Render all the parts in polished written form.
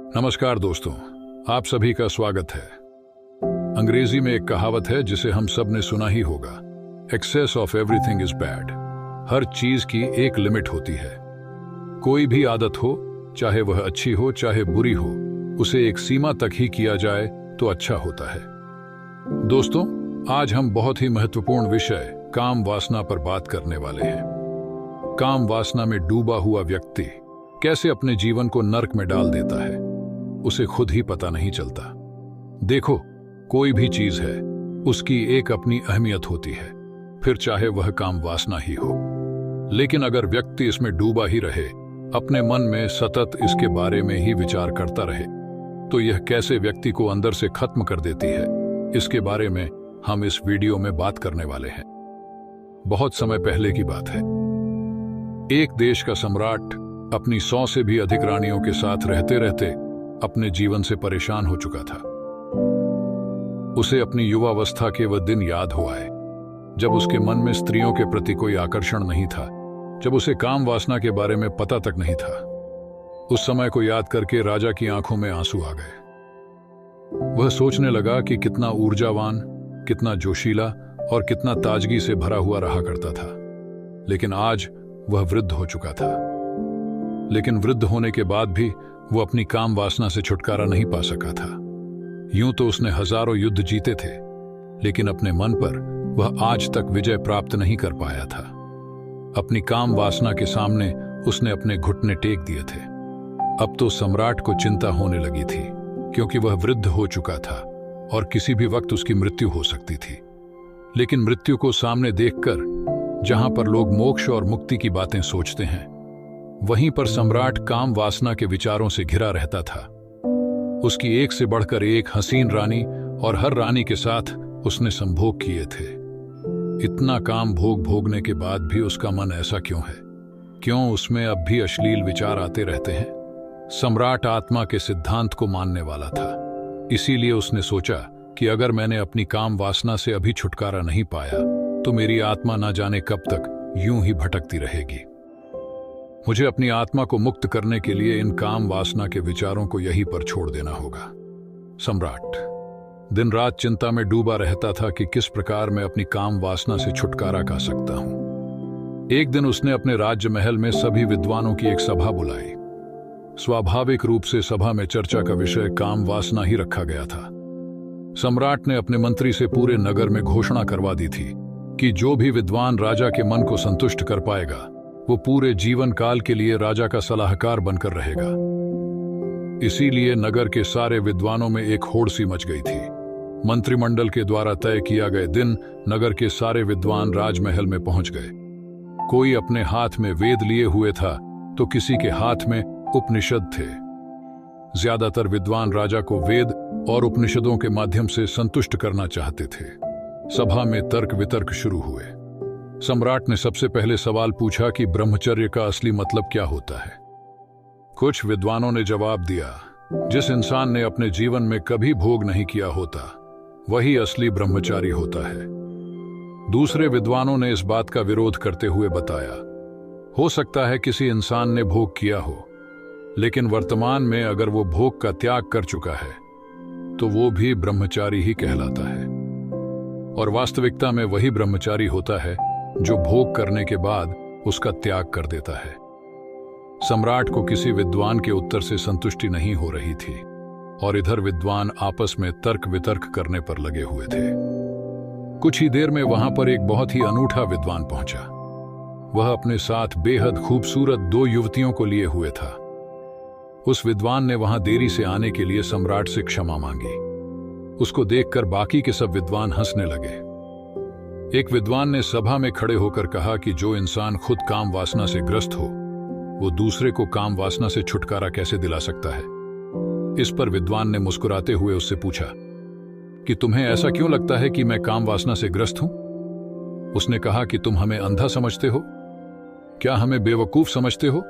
नमस्कार दोस्तों, आप सभी का स्वागत है। अंग्रेजी में एक कहावत है जिसे हम सब ने सुना ही होगा, excess of everything is bad. हर चीज की एक लिमिट होती है। कोई भी आदत हो, चाहे वह अच्छी हो चाहे बुरी हो, उसे एक सीमा तक ही किया जाए तो अच्छा होता है। दोस्तों, आज हम बहुत ही महत्वपूर्ण विषय काम वासना पर बात करने वाले हैं। काम वासना में डूबा हुआ व्यक्ति कैसे अपने जीवन को नर्क में डाल देता है, उसे खुद ही पता नहीं चलता। देखो, कोई भी चीज है, उसकी एक अपनी अहमियत होती है, फिर चाहे वह काम वासना ही हो। लेकिन अगर व्यक्ति इसमें डूबा ही रहे, अपने मन में सतत इसके बारे में ही विचार करता रहे, तो यह कैसे व्यक्ति को अंदर से खत्म कर देती है, इसके बारे में हम इस वीडियो में बात करने वाले हैं। बहुत समय पहले की बात है। एक देश का सम्राट अपनी 100 से भी अधिक रानियों के साथ रहते रहते अपने जीवन से परेशान हो चुका था। उसे अपनी युवावस्था के वह दिन याद हो आए जब उसके मन में स्त्रियों के प्रति कोई आकर्षण नहीं था, जब उसे काम वासना के बारे में पता तक नहीं था। उस समय को याद करके राजा की आंखों में आंसू आ गए। वह सोचने लगा कि कितना ऊर्जावान, कितना जोशीला और कितना ताजगी से भरा हुआ रहा करता था। लेकिन आज वह वृद्ध हो चुका था। लेकिन वृद्ध होने के बाद भी वो अपनी काम वासना से छुटकारा नहीं पा सका था। यूं तो उसने हजारों युद्ध जीते थे, लेकिन अपने मन पर वह आज तक विजय प्राप्त नहीं कर पाया था। अपनी काम वासना के सामने उसने अपने घुटने टेक दिए थे। अब तो सम्राट को चिंता होने लगी थी, क्योंकि वह वृद्ध हो चुका था और किसी भी वक्त उसकी मृत्यु हो सकती थी। लेकिन मृत्यु को सामने देखकर जहां पर लोग मोक्ष और मुक्ति की बातें सोचते हैं, वहीं पर सम्राट काम वासना के विचारों से घिरा रहता था। उसकी एक से बढ़कर एक हसीन रानी और हर रानी के साथ उसने संभोग किए थे। इतना काम भोगने के बाद भी उसका मन ऐसा क्यों है? क्यों उसमें अब भी अश्लील विचार आते रहते हैं? सम्राट आत्मा के सिद्धांत को मानने वाला था, इसीलिए उसने सोचा कि अगर मैंने अपनी काम वासना से अभी छुटकारा नहीं पाया तो मेरी आत्मा ना जाने कब तक यूं ही भटकती रहेगी। मुझे अपनी आत्मा को मुक्त करने के लिए इन काम वासना के विचारों को यहीं पर छोड़ देना होगा। सम्राट दिन रात चिंता में डूबा रहता था कि किस प्रकार मैं अपनी काम वासना से छुटकारा पा सकता हूं। एक दिन उसने अपने राज्य महल में सभी विद्वानों की एक सभा बुलाई। स्वाभाविक रूप से सभा में चर्चा का विषय काम वासना ही रखा गया था। सम्राट ने अपने मंत्री से पूरे नगर में घोषणा करवा दी थी कि जो भी विद्वान राजा के मन को संतुष्ट कर पाएगा, वो पूरे जीवन काल के लिए राजा का सलाहकार बनकर रहेगा। इसीलिए नगर के सारे विद्वानों में एक होड़ सी मच गई थी। मंत्रिमंडल के द्वारा तय किया गए दिन नगर के सारे विद्वान राजमहल में पहुंच गए। कोई अपने हाथ में वेद लिए हुए था तो किसी के हाथ में उपनिषद थे। ज्यादातर विद्वान राजा को वेद और उपनिषदों के माध्यम से संतुष्ट करना चाहते थे। सभा में तर्क वितर्क शुरू हुए। सम्राट ने सबसे पहले सवाल पूछा कि ब्रह्मचर्य का असली मतलब क्या होता है। कुछ विद्वानों ने जवाब दिया, जिस इंसान ने अपने जीवन में कभी भोग नहीं किया होता, वही असली ब्रह्मचारी होता है। दूसरे विद्वानों ने इस बात का विरोध करते हुए बताया, हो सकता है किसी इंसान ने भोग किया हो, लेकिन वर्तमान में अगर वो भोग का त्याग कर चुका है तो वो भी ब्रह्मचारी ही कहलाता है। और वास्तविकता में वही ब्रह्मचारी होता है जो भोग करने के बाद उसका त्याग कर देता है। सम्राट को किसी विद्वान के उत्तर से संतुष्टि नहीं हो रही थी और इधर विद्वान आपस में तर्क वितर्क करने पर लगे हुए थे। कुछ ही देर में वहां पर एक बहुत ही अनूठा विद्वान पहुंचा। वह अपने साथ बेहद खूबसूरत 2 युवतियों को लिए हुए था। उस विद्वान ने वहां देरी से आने के लिए सम्राट से क्षमा मांगी। उसको देखकर बाकी के सब विद्वान हंसने लगे। एक विद्वान ने सभा में खड़े होकर कहा कि जो इंसान खुद काम वासना से ग्रस्त हो, वो दूसरे को काम वासना से छुटकारा कैसे दिला सकता है। इस पर विद्वान ने मुस्कुराते हुए उससे पूछा कि तुम्हें ऐसा क्यों लगता है कि मैं काम वासना से ग्रस्त हूं? उसने कहा कि तुम हमें अंधा समझते हो? क्या हमें बेवकूफ समझते हो?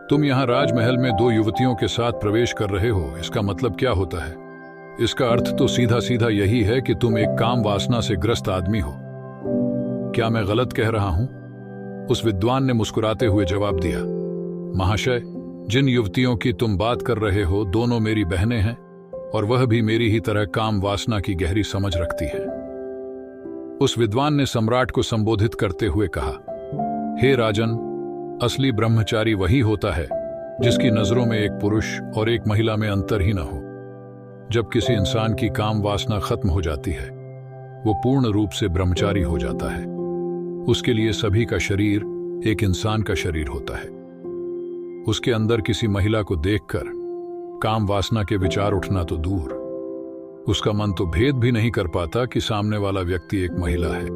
तुम यहां राजमहल में 2 युवतियों के साथ प्रवेश कर रहे हो, इसका मतलब क्या होता है? इसका अर्थ तो सीधा सीधा यही है कि तुम एक काम वासना से ग्रस्त आदमी हो। क्या मैं गलत कह रहा हूं? उस विद्वान ने मुस्कुराते हुए जवाब दिया, महाशय, जिन युवतियों की तुम बात कर रहे हो दोनों मेरी बहनें हैं और वह भी मेरी ही तरह काम वासना की गहरी समझ रखती हैं। उस विद्वान ने सम्राट को संबोधित करते हुए कहा, हे राजन, असली ब्रह्मचारी वही होता है जिसकी नजरों में एक पुरुष और एक महिला में अंतर ही न हो। जब किसी इंसान की काम वासना खत्म हो जाती है, वो पूर्ण रूप से ब्रह्मचारी हो जाता है। उसके लिए सभी का शरीर एक इंसान का शरीर होता है। उसके अंदर किसी महिला को देखकर काम वासना के विचार उठना तो दूर, उसका मन तो भेद भी नहीं कर पाता कि सामने वाला व्यक्ति एक महिला है।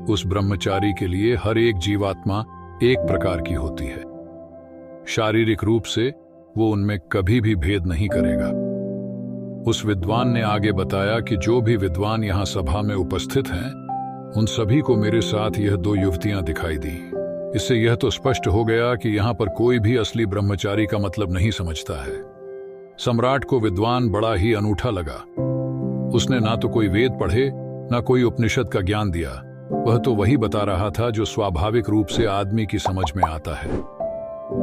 उस ब्रह्मचारी के लिए हर एक जीवात्मा एक प्रकार की होती है। शारीरिक रूप से वो उनमें कभी भी भेद नहीं करेगा। उस विद्वान ने आगे बताया कि जो भी विद्वान यहां सभा में उपस्थित हैं, उन सभी को मेरे साथ यह 2 युवतियां दिखाई दी। इससे यह तो स्पष्ट हो गया कि यहां पर कोई भी असली ब्रह्मचारी का मतलब नहीं समझता है। सम्राट को विद्वान बड़ा ही अनूठा लगा। उसने ना तो कोई वेद पढ़े, ना कोई उपनिषद का ज्ञान दिया। वह तो वही बता रहा था जो स्वाभाविक रूप से आदमी की समझ में आता है।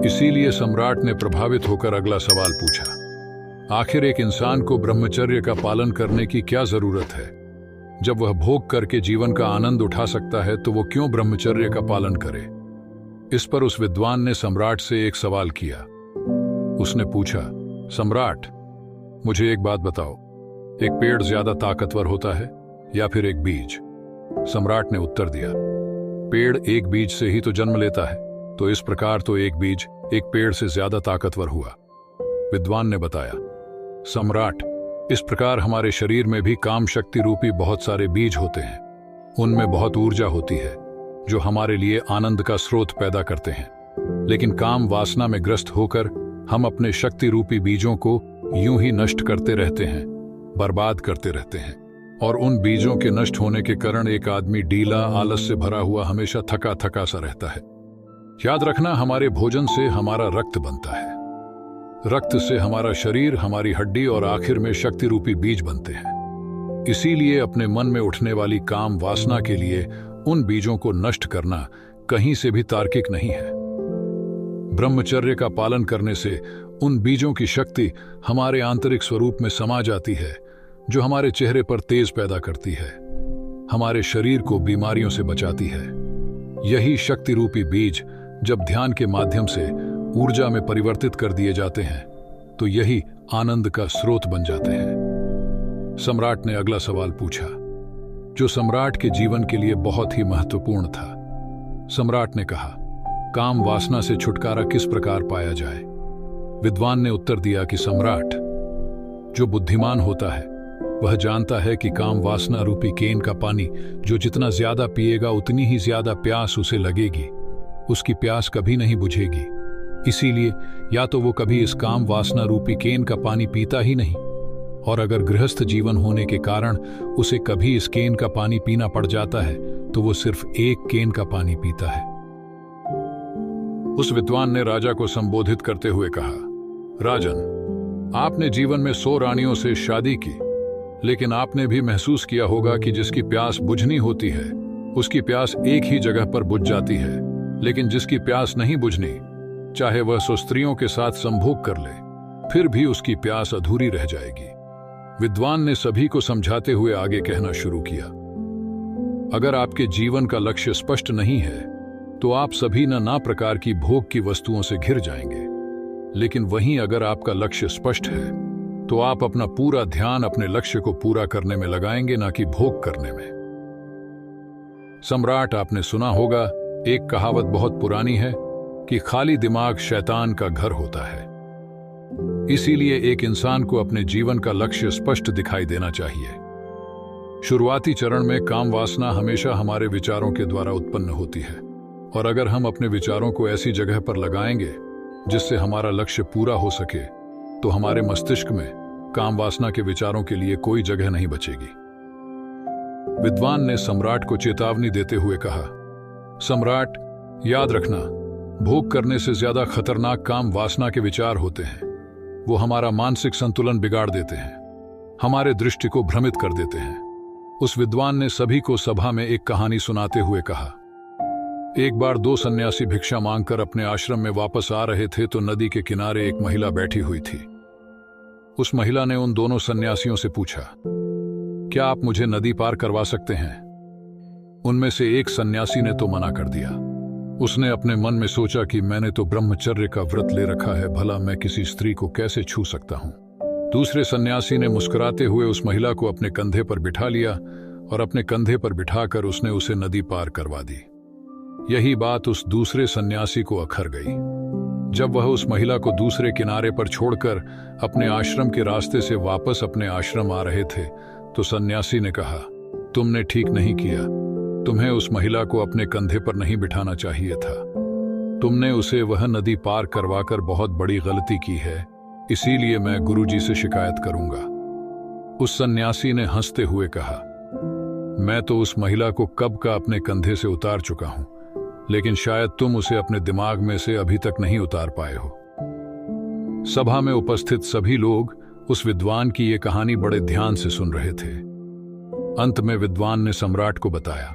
इसीलिए सम्राट ने प्रभावित होकर अगला सवाल पूछा, आखिर एक इंसान को ब्रह्मचर्य का पालन करने की क्या जरूरत है? जब वह भोग करके जीवन का आनंद उठा सकता है तो वो क्यों ब्रह्मचर्य का पालन करे? इस पर उस विद्वान ने सम्राट से एक सवाल किया। उसने पूछा, सम्राट, मुझे एक बात बताओ, एक पेड़ ज्यादा ताकतवर होता है या फिर एक बीज? सम्राट ने उत्तर दिया, पेड़ एक बीज से ही तो जन्म लेता है, तो इस प्रकार तो एक बीज एक पेड़ से ज्यादा ताकतवर हुआ। विद्वान ने बताया, सम्राट, इस प्रकार हमारे शरीर में भी काम शक्ति रूपी बहुत सारे बीज होते हैं। उनमें बहुत ऊर्जा होती है जो हमारे लिए आनंद का स्रोत पैदा करते हैं। लेकिन काम वासना में ग्रस्त होकर हम अपने शक्ति रूपी बीजों को यूं ही नष्ट करते रहते हैं, बर्बाद करते रहते हैं। और उन बीजों के नष्ट होने के कारण एक आदमी ढीला, आलस से भरा हुआ, हमेशा थका थका सा रहता है। याद रखना, हमारे भोजन से हमारा रक्त बनता है, रक्त से हमारा शरीर, हमारी हड्डी और आखिर में शक्ति रूपी बीज बनते हैं। इसीलिए अपने मन में उठने वाली काम वासना के लिए उन बीजों को नष्ट करना कहीं से भी तार्किक नहीं है। ब्रह्मचर्य का पालन करने से उन बीजों की शक्ति हमारे आंतरिक स्वरूप में समा जाती है, जो हमारे चेहरे पर तेज पैदा करती है, हमारे शरीर को बीमारियों से बचाती है। यही शक्ति रूपी बीज जब ध्यान के माध्यम से ऊर्जा में परिवर्तित कर दिए जाते हैं तो यही आनंद का स्रोत बन जाते हैं। सम्राट ने अगला सवाल पूछा, जो सम्राट के जीवन के लिए बहुत ही महत्वपूर्ण था। सम्राट ने कहा, काम वासना से छुटकारा किस प्रकार पाया जाए? विद्वान ने उत्तर दिया कि सम्राट, जो बुद्धिमान होता है वह जानता है कि काम वासना रूपी केन का पानी जो जितना ज्यादा पिएगा उतनी ही ज्यादा प्यास उसे लगेगी। उसकी प्यास कभी नहीं बुझेगी। इसीलिए या तो वो कभी इस काम वासना रूपी केन का पानी पीता ही नहीं, और अगर गृहस्थ जीवन होने के कारण उसे कभी इस केन का पानी पीना पड़ जाता है तो वो सिर्फ एक केन का पानी पीता है। उस विद्वान ने राजा को संबोधित करते हुए कहा, राजन, आपने जीवन में 100 रानियों से शादी की, लेकिन आपने भी महसूस किया होगा कि जिसकी प्यास बुझनी होती है उसकी प्यास एक ही जगह पर बुझ जाती है, लेकिन जिसकी प्यास नहीं बुझनी, चाहे वह 100 स्त्रियों के साथ संभोग कर ले, फिर भी उसकी प्यास अधूरी रह जाएगी। विद्वान ने सभी को समझाते हुए आगे कहना शुरू किया, अगर आपके जीवन का लक्ष्य स्पष्ट नहीं है तो आप सभी नाना प्रकार की भोग की वस्तुओं से घिर जाएंगे। लेकिन वहीं अगर आपका लक्ष्य स्पष्ट है तो आप अपना पूरा ध्यान अपने लक्ष्य को पूरा करने में लगाएंगे, ना कि भोग करने में। सम्राट, आपने सुना होगा, एक कहावत बहुत पुरानी है कि खाली दिमाग शैतान का घर होता है। इसीलिए एक इंसान को अपने जीवन का लक्ष्य स्पष्ट दिखाई देना चाहिए। शुरुआती चरण में काम वासना हमेशा हमारे विचारों के द्वारा उत्पन्न होती है, और अगर हम अपने विचारों को ऐसी जगह पर लगाएंगे जिससे हमारा लक्ष्य पूरा हो सके तो हमारे मस्तिष्क में काम वासना के विचारों के लिए कोई जगह नहीं बचेगी। विद्वान ने सम्राट को चेतावनी देते हुए कहा, सम्राट, याद रखना, भोग करने से ज्यादा खतरनाक काम वासना के विचार होते हैं। वो हमारा मानसिक संतुलन बिगाड़ देते हैं, हमारे दृष्टि को भ्रमित कर देते हैं। उस विद्वान ने सभी को सभा में एक कहानी सुनाते हुए कहा, एक बार दो सन्यासी भिक्षा मांगकर अपने आश्रम में वापस आ रहे थे तो नदी के किनारे एक महिला बैठी हुई थी। उस महिला ने उन दोनों सन्यासियों से पूछा, क्या आप मुझे नदी पार करवा सकते हैं? उनमें से एक सन्यासी ने तो मना कर दिया। उसने अपने मन में सोचा कि मैंने तो ब्रह्मचर्य का व्रत ले रखा है, भला मैं किसी स्त्री को कैसे छू सकता हूं। दूसरे सन्यासी ने मुस्कुराते हुए उस महिला को अपने कंधे पर बिठा लिया और अपने कंधे पर बिठाकर उसने उसे नदी पार करवा दी। यही बात उस दूसरे सन्यासी को अखर गई। जब वह उस महिला को दूसरे किनारे पर छोड़कर अपने आश्रम के रास्ते से वापस अपने आश्रम आ रहे थे तो सन्यासी ने कहा, तुमने ठीक नहीं किया। तुम्हें उस महिला को अपने कंधे पर नहीं बिठाना चाहिए था। तुमने उसे वह नदी पार करवाकर बहुत बड़ी गलती की है, इसीलिए मैं गुरुजी से शिकायत करूंगा। उस सन्यासी ने हंसते हुए कहा, मैं तो उस महिला को कब का अपने कंधे से उतार चुका हूं, लेकिन शायद तुम उसे अपने दिमाग में से अभी तक नहीं उतार पाए हो। सभा में उपस्थित सभी लोग उस विद्वान की ये कहानी बड़े ध्यान से सुन रहे थे। अंत में विद्वान ने सम्राट को बताया,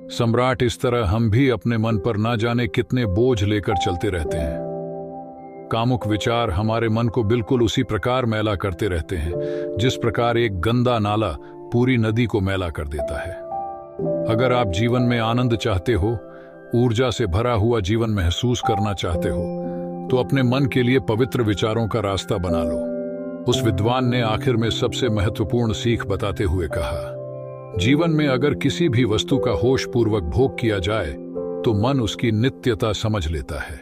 सम्राट, इस तरह हम भी अपने मन पर ना जाने कितने बोझ लेकर चलते रहते हैं। कामुक विचार हमारे मन को बिल्कुल उसी प्रकार मैला करते रहते हैं जिस प्रकार एक गंदा नाला पूरी नदी को मैला कर देता है। अगर आप जीवन में आनंद चाहते हो, ऊर्जा से भरा हुआ जीवन महसूस करना चाहते हो, तो अपने मन के लिए पवित्र विचारों का रास्ता बना लो। उस विद्वान ने आखिर में सबसे महत्वपूर्ण सीख बताते हुए कहा, जीवन में अगर किसी भी वस्तु का होश पूर्वक भोग किया जाए तो मन उसकी नित्यता समझ लेता है।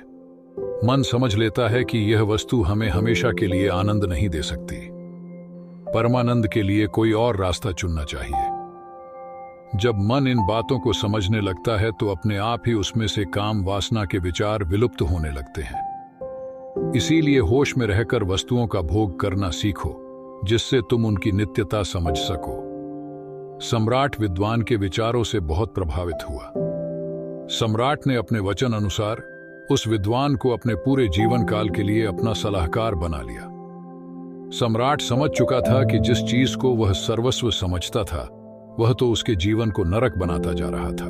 मन समझ लेता है कि यह वस्तु हमें हमेशा के लिए आनंद नहीं दे सकती। परमानंद के लिए कोई और रास्ता चुनना चाहिए। जब मन इन बातों को समझने लगता है तो अपने आप ही उसमें से काम वासना के विचार विलुप्त होने लगते हैं। इसीलिए होश में रहकर वस्तुओं का भोग करना सीखो, जिससे तुम उनकी नित्यता समझ सको। सम्राट विद्वान के विचारों से बहुत प्रभावित हुआ। सम्राट ने अपने वचन अनुसार उस विद्वान को अपने पूरे जीवन काल के लिए अपना सलाहकार बना लिया। सम्राट समझ चुका था कि जिस चीज को वह सर्वस्व समझता था वह तो उसके जीवन को नरक बनाता जा रहा था।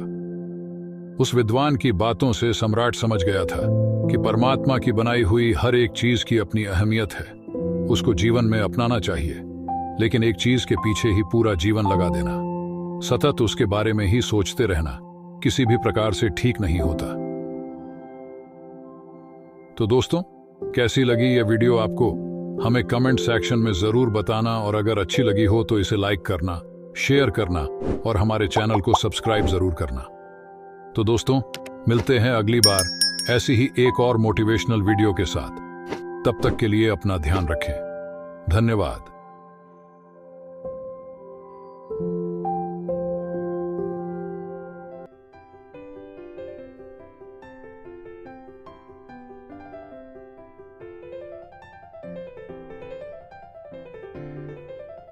उस विद्वान की बातों से सम्राट समझ गया था कि परमात्मा की बनाई हुई हर एक चीज की अपनी अहमियत है, उसको जीवन में अपनाना चाहिए, लेकिन एक चीज के पीछे ही पूरा जीवन लगा देना, सतत उसके बारे में ही सोचते रहना किसी भी प्रकार से ठीक नहीं होता। तो दोस्तों, कैसी लगी यह वीडियो आपको? हमें कमेंट सेक्शन में जरूर बताना, और अगर अच्छी लगी हो तो इसे लाइक करना, शेयर करना और हमारे चैनल को सब्सक्राइब जरूर करना। तो दोस्तों, मिलते हैं अगली बार ऐसी ही एक और मोटिवेशनल वीडियो के साथ। तब तक के लिए अपना ध्यान रखें। धन्यवाद।